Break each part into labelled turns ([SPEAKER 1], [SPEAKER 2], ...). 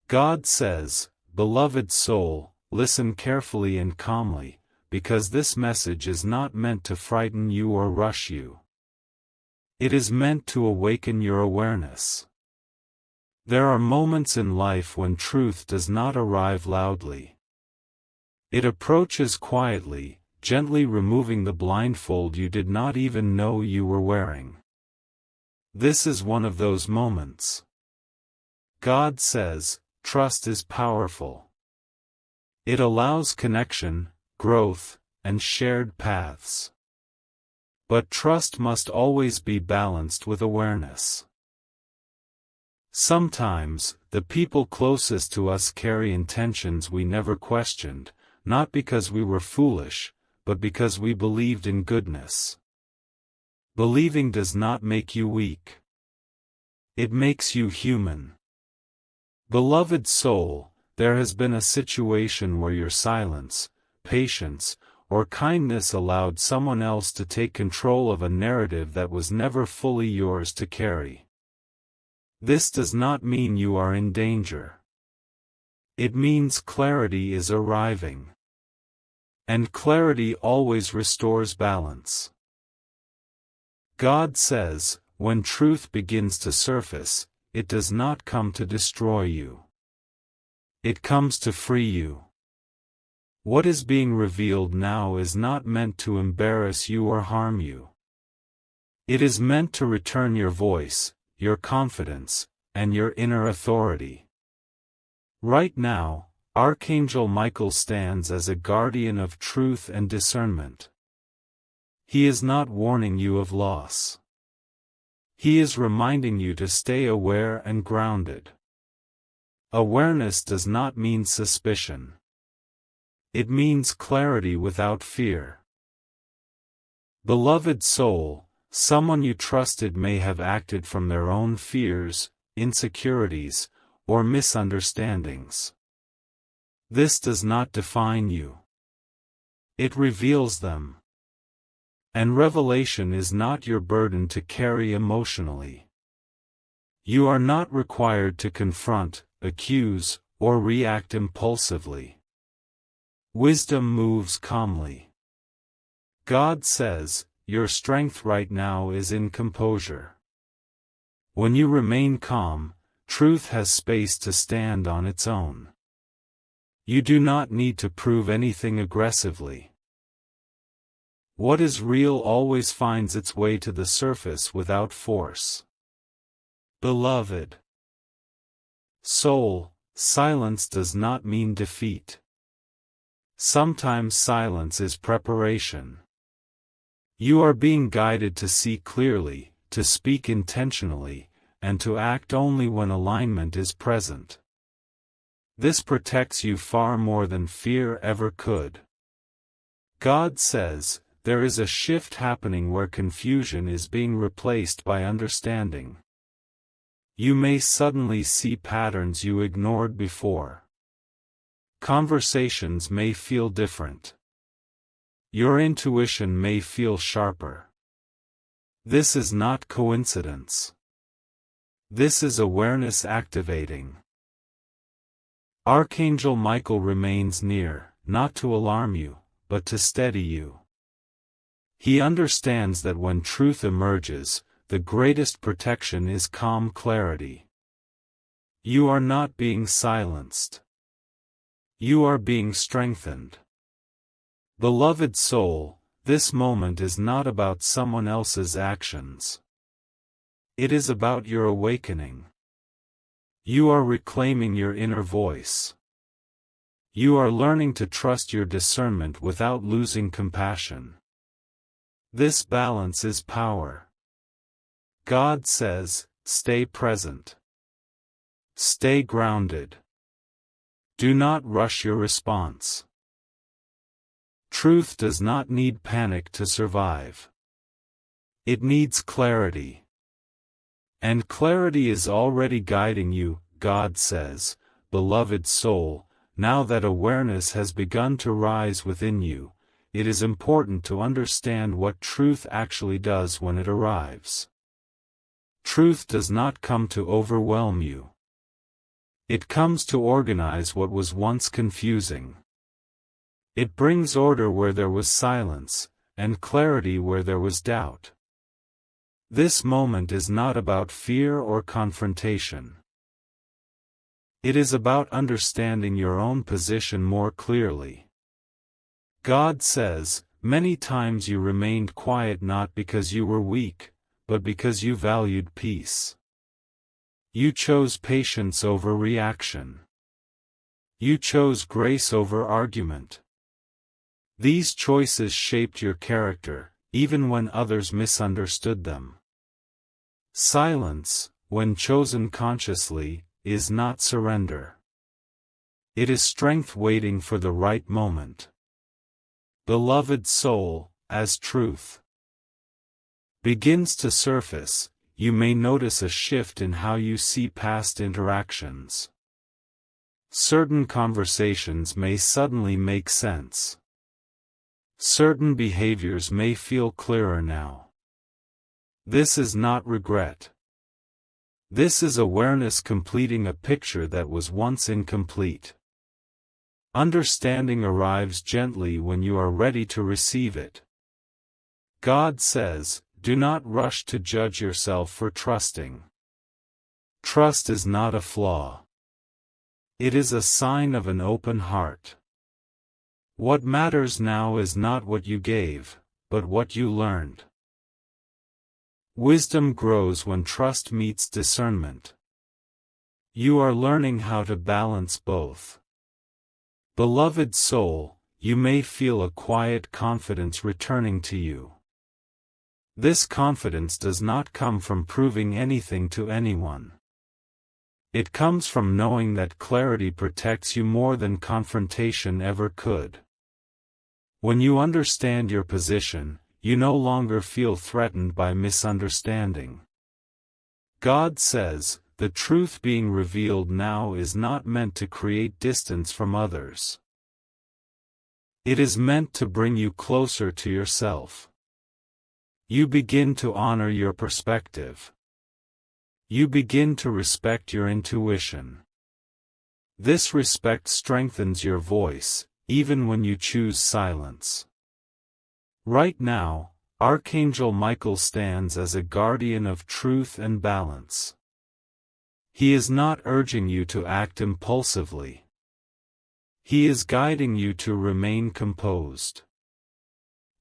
[SPEAKER 1] God says, "Beloved soul, listen carefully and calmly, because this message is not meant to frighten you or rush you. It is meant to awaken your awareness. There are moments in life when truth does not arrive loudly. It approaches quietly, gently removing the blindfold you did not even know you were wearing. This is one of those moments. God says, trust is powerful. It allows connection, growth, and shared paths. But trust must always be balanced with awareness. Sometimes, the people closest to us carry intentions we never questioned, not because we were foolish, but because we believed in goodness. Believing does not make you weak. It makes you human. Beloved soul, there has been a situation where your silence, patience, or kindness allowed someone else to take control of a narrative that was never fully yours to carry. This does not mean you are in danger. It means clarity is arriving. And clarity always restores balance. God says, when truth begins to surface, it does not come to destroy you. It comes to free you. What is being revealed now is not meant to embarrass you or harm you. It is meant to return your voice, your confidence, and your inner authority. Right now, Archangel Michael stands as a guardian of truth and discernment. He is not warning you of loss. He is reminding you to stay aware and grounded. Awareness does not mean suspicion. It means clarity without fear. Beloved soul, someone you trusted may have acted from their own fears, insecurities, or misunderstandings. This does not define you. It reveals them. And revelation is not your burden to carry emotionally. You are not required to confront, accuse, or react impulsively. Wisdom moves calmly. God says, your strength right now is in composure. When you remain calm, truth has space to stand on its own. You do not need to prove anything aggressively. What is real always finds its way to the surface without force. Beloved soul, silence does not mean defeat. Sometimes silence is preparation. You are being guided to see clearly, to speak intentionally, and to act only when alignment is present. This protects you far more than fear ever could. God says, there is a shift happening where confusion is being replaced by understanding. You may suddenly see patterns you ignored before. Conversations may feel different. Your intuition may feel sharper. This is not coincidence. This is awareness activating. Archangel Michael remains near, not to alarm you, but to steady you. He understands that when truth emerges, the greatest protection is calm clarity. You are not being silenced. You are being strengthened. Beloved soul, this moment is not about someone else's actions. It is about your awakening. You are reclaiming your inner voice. You are learning to trust your discernment without losing compassion. This balance is power. God says, stay present. Stay grounded. Do not rush your response. Truth does not need panic to survive. It needs clarity. And clarity is already guiding you, God says, beloved soul, now that awareness has begun to rise within you, it is important to understand what truth actually does when it arrives. Truth does not come to overwhelm you. It comes to organize what was once confusing. It brings order where there was silence, and clarity where there was doubt. This moment is not about fear or confrontation. It is about understanding your own position more clearly. God says, "Many times you remained quiet not because you were weak, but because you valued peace. You chose patience over reaction. You chose grace over argument. These choices shaped your character, even when others misunderstood them." Silence, when chosen consciously, is not surrender. It is strength waiting for the right moment. Beloved soul, as truth begins to surface, you may notice a shift in how you see past interactions. Certain conversations may suddenly make sense. Certain behaviors may feel clearer now. This is not regret. This is awareness completing a picture that was once incomplete. Understanding arrives gently when you are ready to receive it. God says, "Do not rush to judge yourself for trusting." Trust is not a flaw. It is a sign of an open heart. What matters now is not what you gave, but what you learned. Wisdom grows when trust meets discernment. You are learning how to balance both. Beloved soul, you may feel a quiet confidence returning to you. This confidence does not come from proving anything to anyone. It comes from knowing that clarity protects you more than confrontation ever could. When you understand your position, you no longer feel threatened by misunderstanding. God says, "The truth being revealed now is not meant to create distance from others. It is meant to bring you closer to yourself." You begin to honor your perspective. You begin to respect your intuition. This respect strengthens your voice, even when you choose silence. Right now, Archangel Michael stands as a guardian of truth and balance. He is not urging you to act impulsively. He is guiding you to remain composed.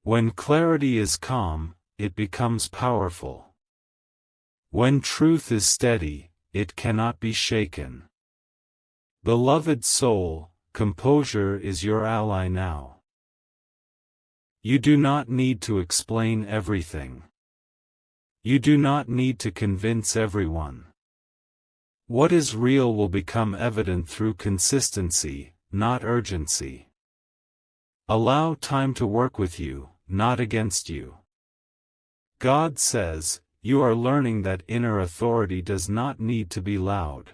[SPEAKER 1] When clarity is calm, it becomes powerful. When truth is steady, it cannot be shaken. Beloved soul, composure is your ally now. You do not need to explain everything. You do not need to convince everyone. What is real will become evident through consistency, not urgency. Allow time to work with you, not against you. God says, you are learning that inner authority does not need to be loud.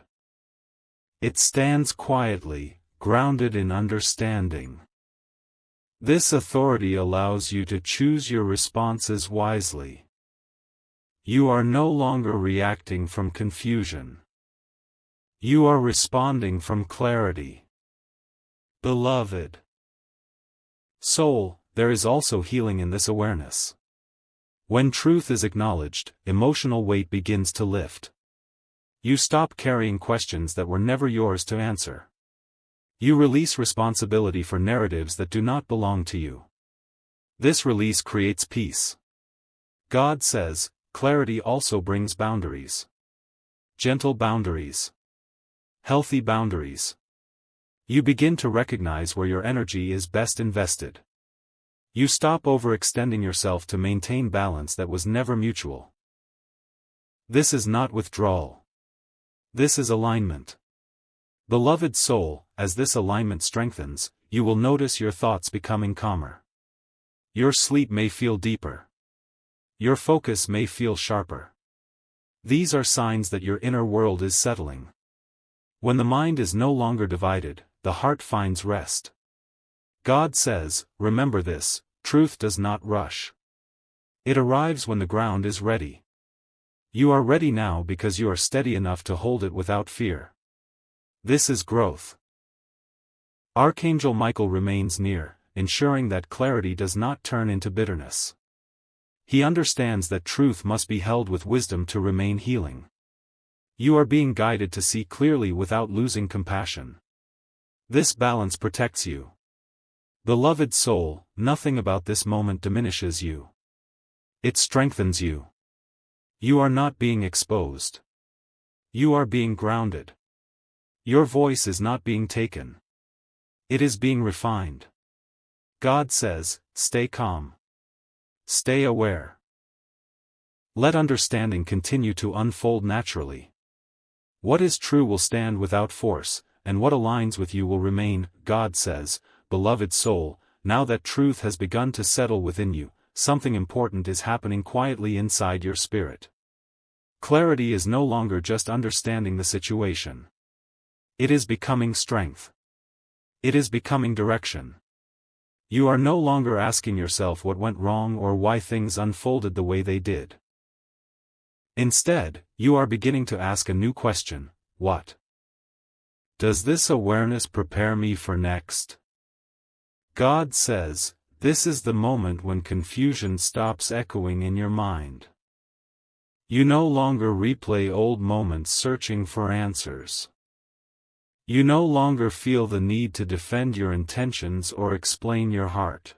[SPEAKER 1] It stands quietly, grounded in understanding. This authority allows you to choose your responses wisely. You are no longer reacting from confusion. You are responding from clarity. Beloved soul, there is also healing in this awareness. When truth is acknowledged, emotional weight begins to lift. You stop carrying questions that were never yours to answer. You release responsibility for narratives that do not belong to you. This release creates peace. God says, clarity also brings boundaries. Gentle boundaries. Healthy boundaries. You begin to recognize where your energy is best invested. You stop overextending yourself to maintain balance that was never mutual. This is not withdrawal. This is alignment. Beloved soul, as this alignment strengthens, you will notice your thoughts becoming calmer. Your sleep may feel deeper. Your focus may feel sharper. These are signs that your inner world is settling. When the mind is no longer divided, the heart finds rest. God says, remember this, truth does not rush. It arrives when the ground is ready. You are ready now because you are steady enough to hold it without fear. This is growth. Archangel Michael remains near, ensuring that clarity does not turn into bitterness. He understands that truth must be held with wisdom to remain healing. You are being guided to see clearly without losing compassion. This balance protects you. Beloved soul, nothing about this moment diminishes you. It strengthens you. You are not being exposed. You are being grounded. Your voice is not being taken. It is being refined. God says, stay calm. Stay aware. Let understanding continue to unfold naturally. What is true will stand without force, and what aligns with you will remain. God says, beloved soul, now that truth has begun to settle within you, something important is happening quietly inside your spirit. Clarity is no longer just understanding the situation. It is becoming strength. It is becoming direction. You are no longer asking yourself what went wrong or why things unfolded the way they did. Instead, you are beginning to ask a new question: what does this awareness prepare me for next? God says, this is the moment when confusion stops echoing in your mind. You no longer replay old moments searching for answers. You no longer feel the need to defend your intentions or explain your heart.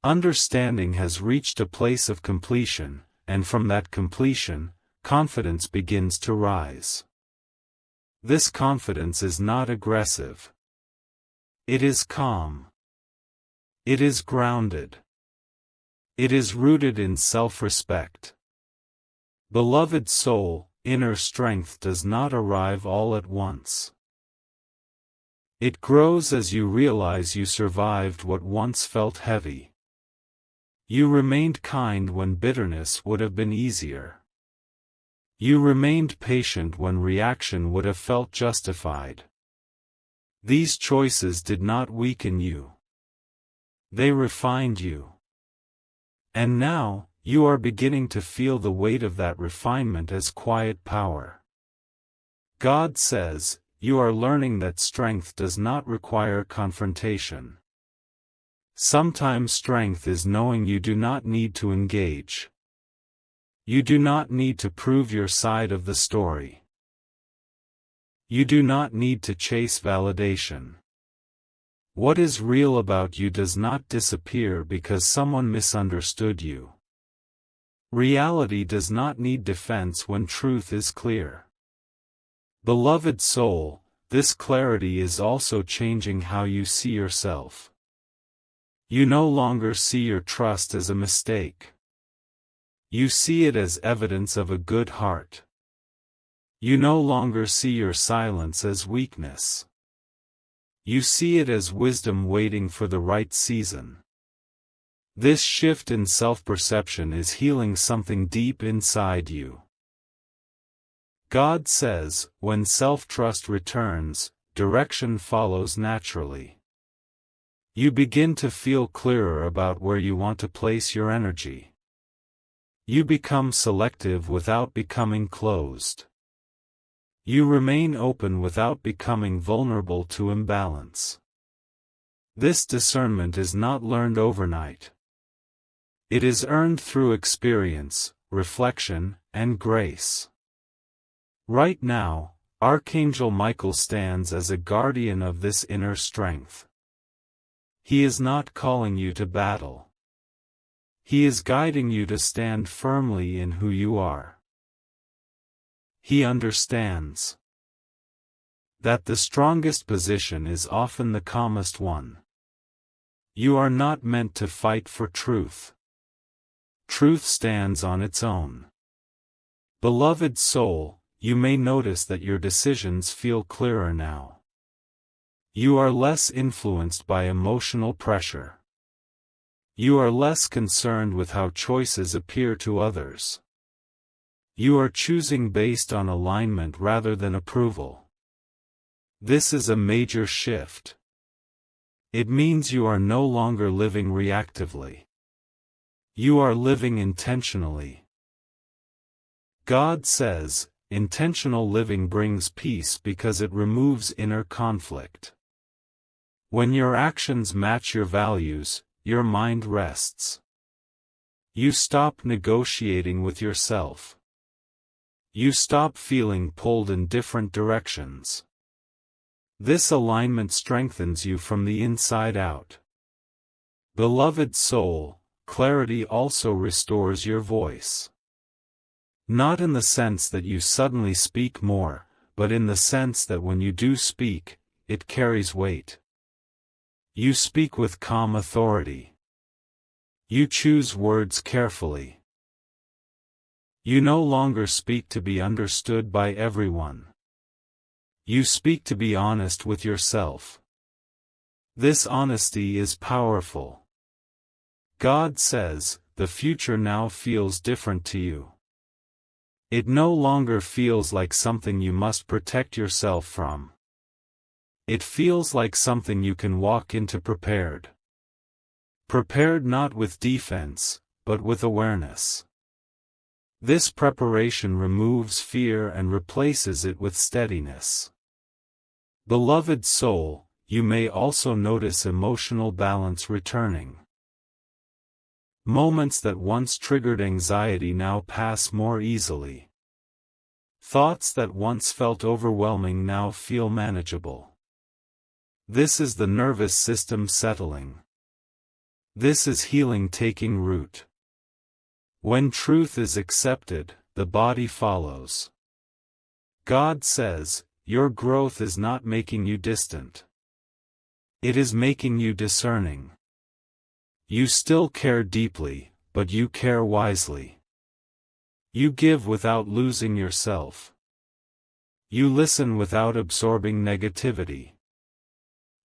[SPEAKER 1] Understanding has reached a place of completion, and from that completion, confidence begins to rise. This confidence is not aggressive. It is calm. It is grounded. It is rooted in self-respect. Beloved soul, inner strength does not arrive all at once. It grows as you realize you survived what once felt heavy. You remained kind when bitterness would have been easier. You remained patient when reaction would have felt justified. These choices did not weaken you. They refined you. And now, you are beginning to feel the weight of that refinement as quiet power. God says, you are learning that strength does not require confrontation. Sometimes strength is knowing you do not need to engage. You do not need to prove your side of the story. You do not need to chase validation. What is real about you does not disappear because someone misunderstood you. Reality does not need defense when truth is clear. Beloved soul, this clarity is also changing how you see yourself. You no longer see your trust as a mistake. You see it as evidence of a good heart. You no longer see your silence as weakness. You see it as wisdom waiting for the right season. This shift in self-perception is healing something deep inside you. God says, when self-trust returns, direction follows naturally. You begin to feel clearer about where you want to place your energy. You become selective without becoming closed. You remain open without becoming vulnerable to imbalance. This discernment is not learned overnight. It is earned through experience, reflection, and grace. Right now, Archangel Michael stands as a guardian of this inner strength. He is not calling you to battle. He is guiding you to stand firmly in who you are. He understands that the strongest position is often the calmest one. You are not meant to fight for truth. Truth stands on its own. Beloved soul, you may notice that your decisions feel clearer now. You are less influenced by emotional pressure. You are less concerned with how choices appear to others. You are choosing based on alignment rather than approval. This is a major shift. It means you are no longer living reactively. You are living intentionally. God says, intentional living brings peace because it removes inner conflict. When your actions match your values, your mind rests. You stop negotiating with yourself. You stop feeling pulled in different directions. This alignment strengthens you from the inside out. Beloved soul, clarity also restores your voice. Not in the sense that you suddenly speak more, but in the sense that when you do speak, it carries weight. You speak with calm authority. You choose words carefully. You no longer speak to be understood by everyone. You speak to be honest with yourself. This honesty is powerful. God says, the future now feels different to you. It no longer feels like something you must protect yourself from. It feels like something you can walk into prepared. Prepared not with defense, but with awareness. This preparation removes fear and replaces it with steadiness. Beloved soul, you may also notice emotional balance returning. Moments that once triggered anxiety now pass more easily. Thoughts that once felt overwhelming now feel manageable. This is the nervous system settling. This is healing taking root. When truth is accepted, the body follows. God says, your growth is not making you distant. It is making you discerning. You still care deeply, but you care wisely. You give without losing yourself. You listen without absorbing negativity.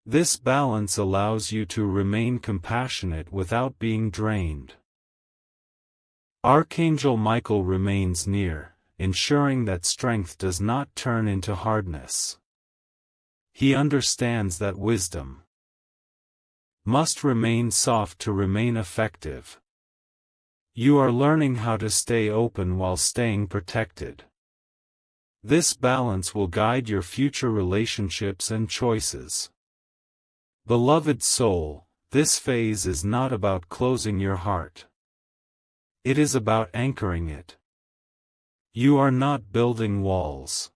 [SPEAKER 1] This balance allows you to remain compassionate without being drained. Archangel Michael remains near, ensuring that strength does not turn into hardness. He understands that wisdom must remain soft to remain effective. You are learning how to stay open while staying protected. This balance will guide your future relationships and choices. Beloved soul, this phase is not about closing your heart. It is about anchoring it. You are not building walls.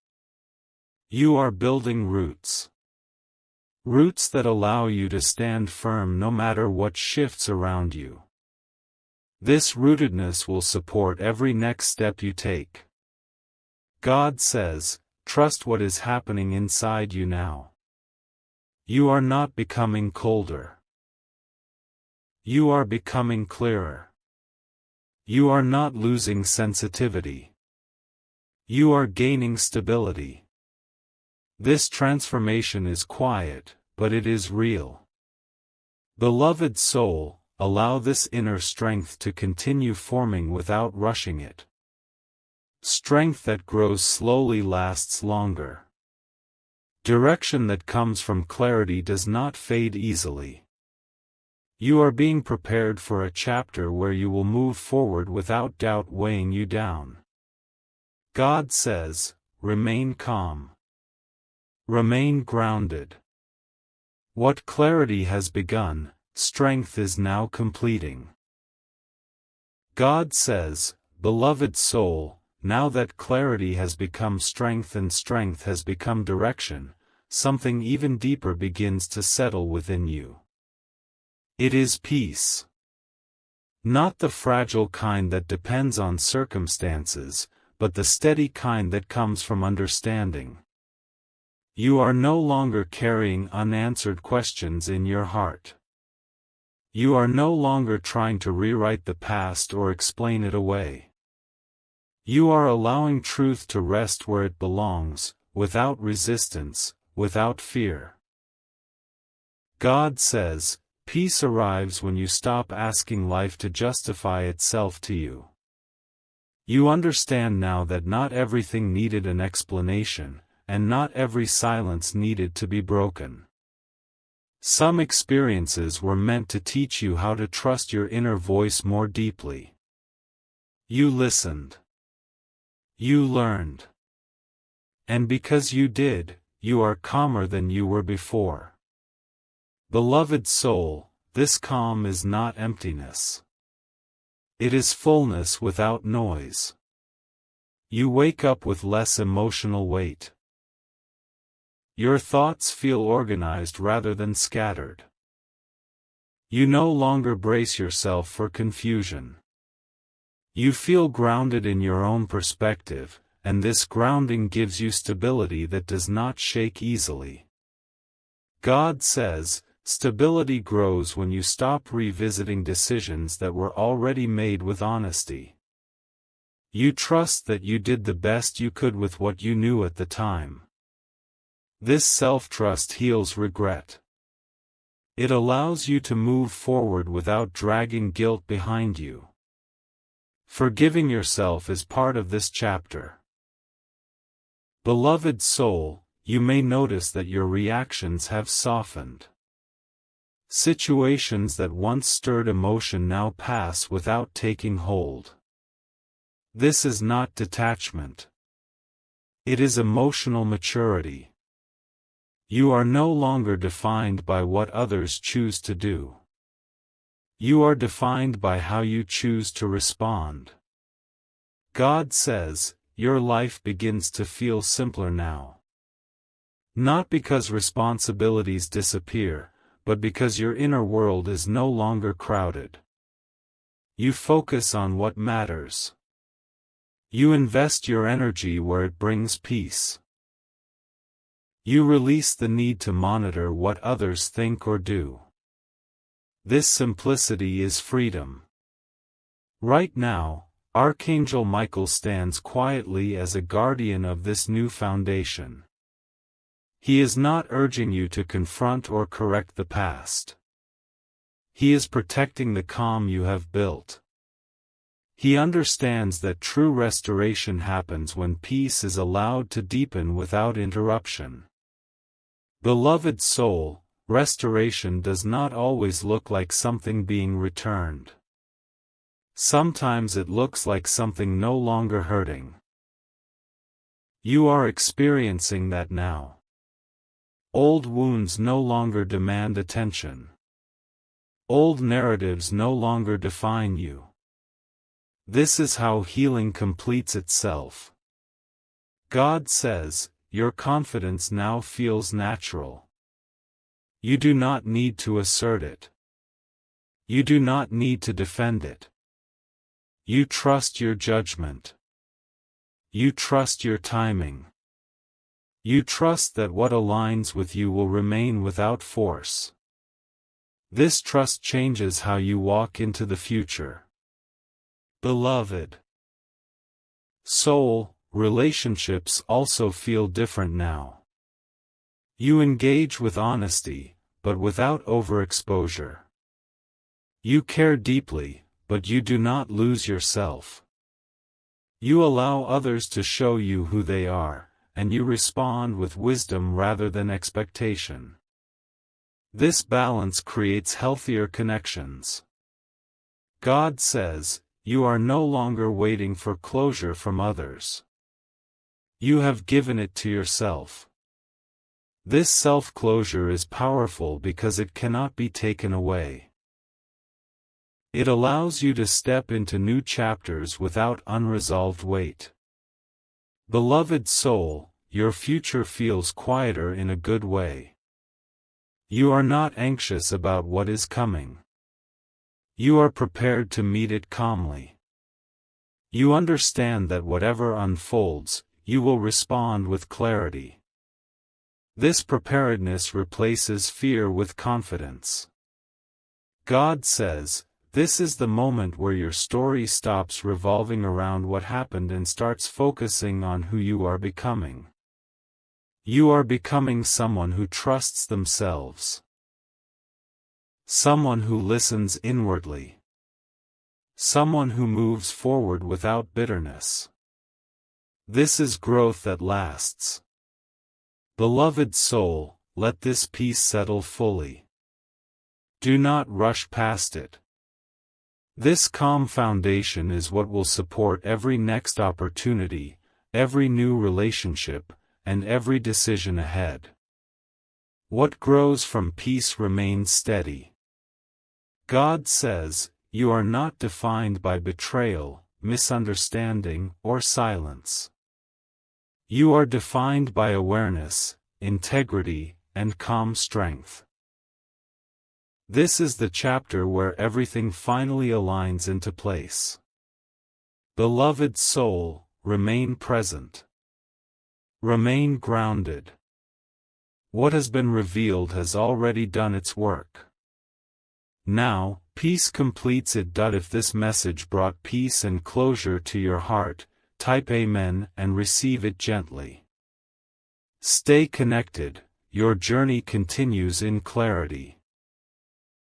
[SPEAKER 1] You are building roots. Roots that allow you to stand firm no matter what shifts around you. This rootedness will support every next step you take. God says, trust what is happening inside you now. You are not becoming colder. You are becoming clearer. You are not losing sensitivity. You are gaining stability. This transformation is quiet, but it is real. Beloved soul, allow this inner strength to continue forming without rushing it. Strength that grows slowly lasts longer. Direction that comes from clarity does not fade easily. You are being prepared for a chapter where you will move forward without doubt weighing you down. God says, remain calm. Remain grounded. What clarity has begun, strength is now completing. God says, beloved soul, now that clarity has become strength and strength has become direction, something even deeper begins to settle within you. It is peace. Not the fragile kind that depends on circumstances, but the steady kind that comes from understanding. You are no longer carrying unanswered questions in your heart. You are no longer trying to rewrite the past or explain it away. You are allowing truth to rest where it belongs, without resistance, without fear. God says, peace arrives when you stop asking life to justify itself to you. You understand now that not everything needed an explanation, and not every silence needed to be broken. Some experiences were meant to teach you how to trust your inner voice more deeply. You listened. You learned. And because you did, you are calmer than you were before. Beloved soul, this calm is not emptiness. It is fullness without noise. You wake up with less emotional weight. Your thoughts feel organized rather than scattered. You no longer brace yourself for confusion. You feel grounded in your own perspective, and this grounding gives you stability that does not shake easily. God says, stability grows when you stop revisiting decisions that were already made with honesty. You trust that you did the best you could with what you knew at the time. This self-trust heals regret. It allows you to move forward without dragging guilt behind you. Forgiving yourself is part of this chapter. Beloved soul, you may notice that your reactions have softened. Situations that once stirred emotion now pass without taking hold. This is not detachment. It is emotional maturity. You are no longer defined by what others choose to do. You are defined by how you choose to respond. God says, your life begins to feel simpler now. Not because responsibilities disappear, but because your inner world is no longer crowded. You focus on what matters. You invest your energy where it brings peace. You release the need to monitor what others think or do. This simplicity is freedom. Right now, Archangel Michael stands quietly as a guardian of this new foundation. He is not urging you to confront or correct the past. He is protecting the calm you have built. He understands that true restoration happens when peace is allowed to deepen without interruption. Beloved soul, restoration does not always look like something being returned. Sometimes it looks like something no longer hurting. You are experiencing that now. Old wounds no longer demand attention. Old narratives no longer define you. This is how healing completes itself. God says, your confidence now feels natural. You do not need to assert it. You do not need to defend it. You trust your judgment. You trust your timing. You trust that what aligns with you will remain without force. This trust changes how you walk into the future. Beloved soul, relationships also feel different now. You engage with honesty, but without overexposure. You care deeply, but you do not lose yourself. You allow others to show you who they are, and you respond with wisdom rather than expectation. This balance creates healthier connections. God says, you are no longer waiting for closure from others. You have given it to yourself. This self-closure is powerful because it cannot be taken away. It allows you to step into new chapters without unresolved weight. Beloved soul, your future feels quieter in a good way. You are not anxious about what is coming. You are prepared to meet it calmly. You understand that whatever unfolds, you will respond with clarity. This preparedness replaces fear with confidence. God says, this is the moment where your story stops revolving around what happened and starts focusing on who you are becoming. You are becoming someone who trusts themselves. Someone who listens inwardly. Someone who moves forward without bitterness. This is growth that lasts. Beloved soul, let this peace settle fully. Do not rush past it. This calm foundation is what will support every next opportunity, every new relationship, and every decision ahead. What grows from peace remains steady. God says, "You are not defined by betrayal, misunderstanding, or silence. You are defined by awareness, integrity, and calm strength." This is the chapter where everything finally aligns into place. Beloved soul, remain present. Remain grounded. What has been revealed has already done its work. Now, peace completes it. If this message brought peace and closure to your heart, type Amen and receive it gently. Stay connected, your journey continues in clarity.